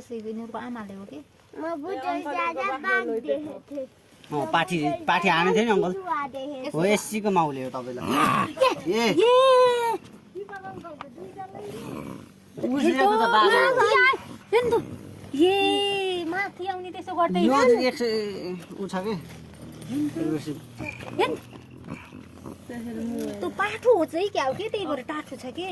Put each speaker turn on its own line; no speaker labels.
यसै यिनीहरूको आमाले हो कि
पाठी पाठी आने थियो नि अङ्कल हो एसीको माउले हो तपाईँलाई
ए माथि आउने त्यसो गर्दै त्यो पाठो हो चाहिँ क्या हो कि त्यही भएर टाठो छ कि